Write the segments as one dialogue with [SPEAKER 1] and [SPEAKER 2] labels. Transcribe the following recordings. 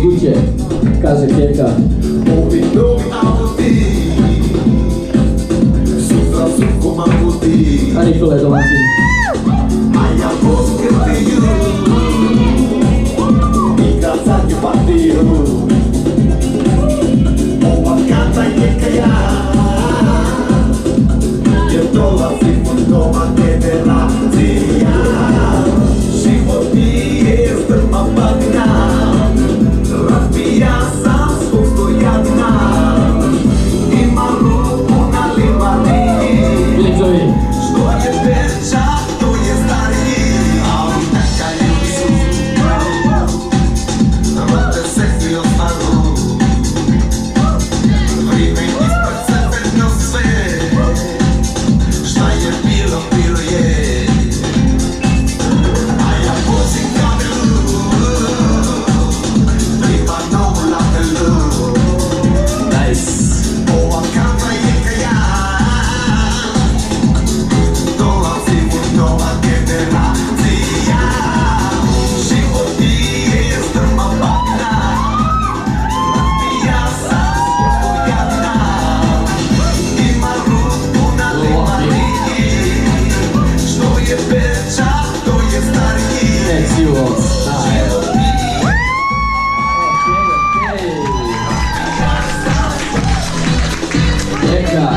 [SPEAKER 1] kuće, kaže Keka.
[SPEAKER 2] Ovi novi auti, sutra su komaguti,
[SPEAKER 1] A Nikola je domaćin.
[SPEAKER 2] a ja poskrtiju i kad zadnju partiju. Ova kanta je kaja, jer dolazi od doma generacija. Život nije strma padina, razbija sam svog stojadina. Ima ruku na livadi,
[SPEAKER 1] Klicovi.
[SPEAKER 2] što je veća, to je stariji. Ali taka ljudi su, rode se svi ostanu. Vrime ispred sebe na sve, šta je bilo, bilo je. A ja vozim kameru, treba novu lapelu.
[SPEAKER 1] Nice.
[SPEAKER 2] Ova kanta je kaja, dolazi od nova generacija. Život nije strma padina, razbija sam svog stojadina. Ima ruku na livadi, što je veća, to je stariji.
[SPEAKER 1] Sexual style.
[SPEAKER 2] Život nije
[SPEAKER 1] Keka.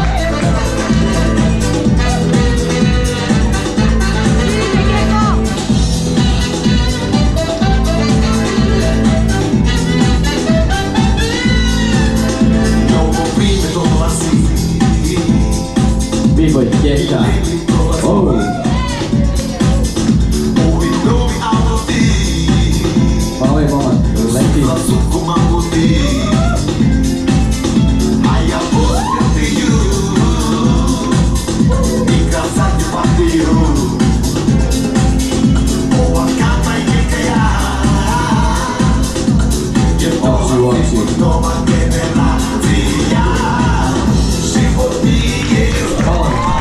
[SPEAKER 2] novo vrijeme dolazi.
[SPEAKER 1] B-boy Keka. Oh.
[SPEAKER 2] Ovi novi auti,
[SPEAKER 1] Pa ovaj momak leti.
[SPEAKER 2] sutra su komaguti, a ja poskrtiju i kad zadnju partiju. Ova kanta je kaja, jer dolazi od doma generacija.